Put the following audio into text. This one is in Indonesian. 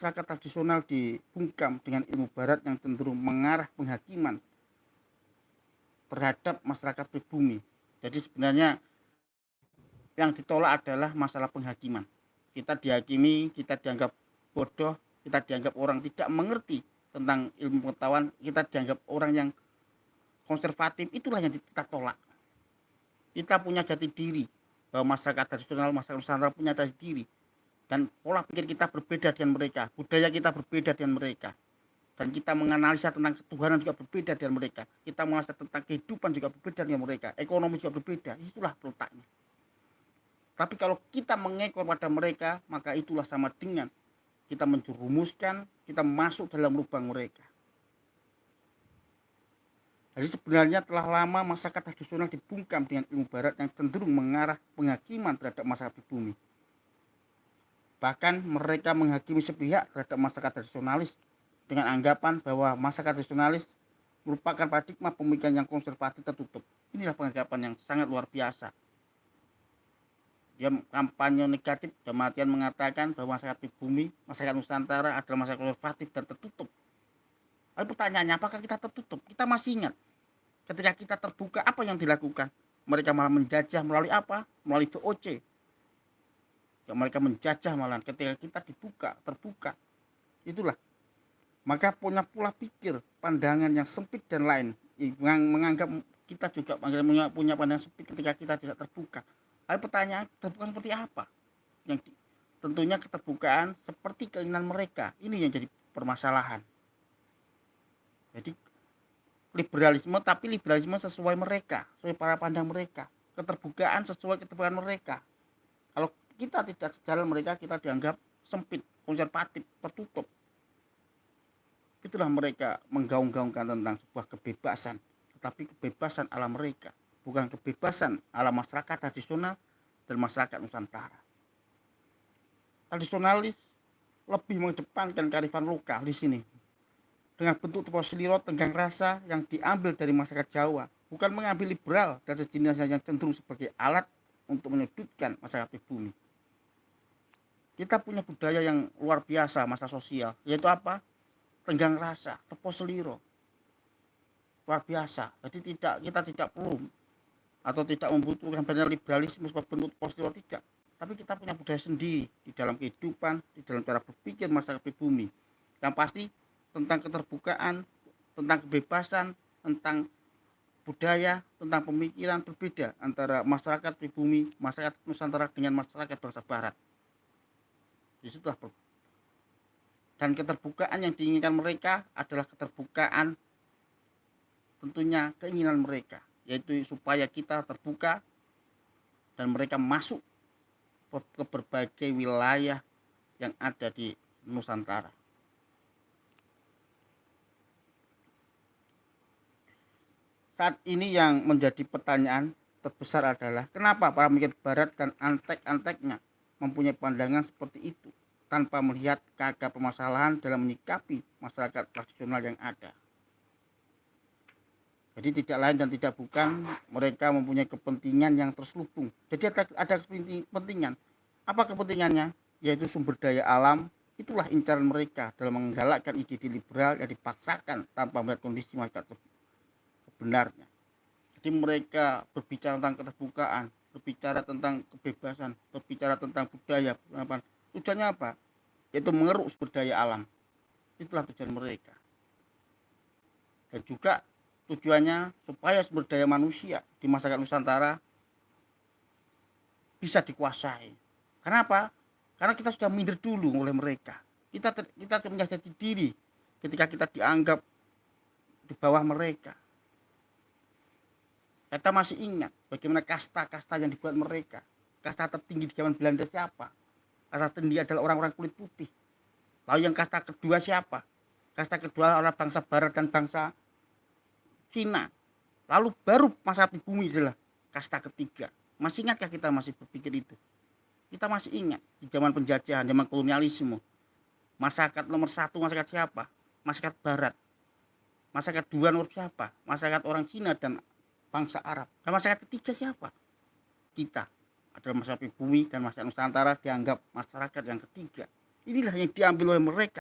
masyarakat tradisional dibungkam dengan ilmu barat yang cenderung mengarah penghakiman terhadap masyarakat pribumi. Jadi sebenarnya yang ditolak adalah masalah penghakiman. Kita dihakimi, kita dianggap bodoh, kita dianggap orang tidak mengerti tentang ilmu pengetahuan, kita dianggap orang yang konservatif. Itulah yang kita tolak. Kita punya jati diri, bahwa masyarakat tradisional, masyarakat Nusantara punya jati diri, dan pola pikir kita berbeda dengan mereka, budaya kita berbeda dengan mereka, dan kita menganalisa tentang ketuhanan juga berbeda dengan mereka, kita menganalisa tentang kehidupan juga berbeda dengan mereka, ekonomi juga berbeda. Itulah letaknya. Tapi kalau kita mengekor pada mereka, maka itulah sama dengan kita menjerumuskan, kita masuk dalam lubang mereka. Jadi sebenarnya telah lama masyarakat tradisional dibungkam dengan ilmu barat yang cenderung mengarah penghakiman terhadap masyarakat pribumi. Bahkan mereka menghakimi sepihak terhadap masyarakat tradisionalis dengan anggapan bahwa masyarakat tradisionalis merupakan paradigma pemikiran yang konservatif tertutup. Inilah penganggapan yang sangat luar biasa. Dia kampanye negatif dan matian mengatakan bahwa masyarakat pribumi, masyarakat Nusantara adalah masyarakat konservatif dan tertutup. Lalu pertanyaannya, apakah kita tertutup? Kita masih ingat ketika kita terbuka, apa yang dilakukan? Mereka malah menjajah melalui apa? Melalui VOC. Ya, mereka menjajah malah ketika kita dibuka, terbuka. Itulah. Maka punya pola pikir, pandangan yang sempit dan lain. Yang menganggap kita juga punya pandangan sempit ketika kita tidak terbuka. Lalu pertanyaan, terbuka seperti apa? Yang tentunya keterbukaan seperti keinginan mereka. Ini yang jadi permasalahan. Jadi liberalisme, tapi liberalisme sesuai mereka, sesuai para pandang mereka. Keterbukaan sesuai keterbukaan mereka. Kalau kita tidak sejalan mereka, kita dianggap sempit, konservatif, tertutup. Itulah mereka menggaung-gaungkan tentang sebuah kebebasan, tetapi kebebasan ala mereka, bukan kebebasan ala masyarakat tradisional dan masyarakat Nusantara. Tradisionalis lebih mengedepankan kearifan lokal di sini, dengan bentuk toposiliro tenggang rasa yang diambil dari masyarakat Jawa, bukan mengambil liberal dan sejenisnya yang cenderung sebagai alat untuk menyudutkan masyarakat pribumi. Kita punya budaya yang luar biasa masa sosial, yaitu apa? Tenggang rasa, toposiliro, luar biasa. Jadi kita tidak perlu atau tidak membutuhkan benar liberalisme sebagai bentuk toposiliro, tidak. Tapi kita punya budaya sendiri di dalam kehidupan, di dalam cara berpikir masyarakat pribumi. Yang pasti tentang keterbukaan, tentang kebebasan, tentang budaya, tentang pemikiran berbeda antara masyarakat pribumi, masyarakat Nusantara dengan masyarakat bangsa Barat. Disitulah dan keterbukaan yang diinginkan mereka adalah keterbukaan tentunya keinginan mereka, yaitu supaya kita terbuka dan mereka masuk ke berbagai wilayah yang ada di Nusantara. Saat ini yang menjadi pertanyaan terbesar adalah kenapa para pemikir Barat dan antek-anteknya mempunyai pandangan seperti itu tanpa melihat akar permasalahan dalam menyikapi masyarakat tradisional yang ada. Jadi tidak lain dan tidak bukan mereka mempunyai kepentingan yang terselubung. Jadi ada kepentingan. Apa kepentingannya? Yaitu sumber daya alam. Itulah incaran mereka dalam menggalakkan ide liberal yang dipaksakan tanpa melihat kondisi masyarakat sebenarnya. Jadi mereka berbicara tentang keterbukaan, berbicara tentang kebebasan, berbicara tentang budaya. Tujuannya apa? Yaitu mengeruk sumber daya alam. Itulah tujuan mereka. Dan juga tujuannya supaya sumber daya manusia di masyarakat Nusantara bisa dikuasai. Kenapa? Karena kita sudah minder dulu oleh mereka. Kita punya jati diri ketika kita dianggap di bawah mereka. Kita masih ingat bagaimana kasta-kasta yang dibuat mereka. Kasta tertinggi di zaman Belanda siapa? Kasta tertinggi adalah orang-orang kulit putih. Lalu yang kasta kedua siapa? Kasta kedua adalah bangsa Barat dan bangsa Cina. Lalu baru masyarakat pribumi adalah kasta ketiga. Masih ingatkah kita masih berpikir itu? Kita masih ingat di zaman penjajahan, zaman kolonialisme. Masyarakat nomor satu masyarakat siapa? Masyarakat Barat. Masyarakat kedua nomor siapa? Masyarakat orang Cina dan bangsa Arab. Dan masyarakat ketiga siapa? Kita adalah masyarakat pribumi dan masyarakat Nusantara dianggap masyarakat yang ketiga. inilah yang diambil oleh mereka.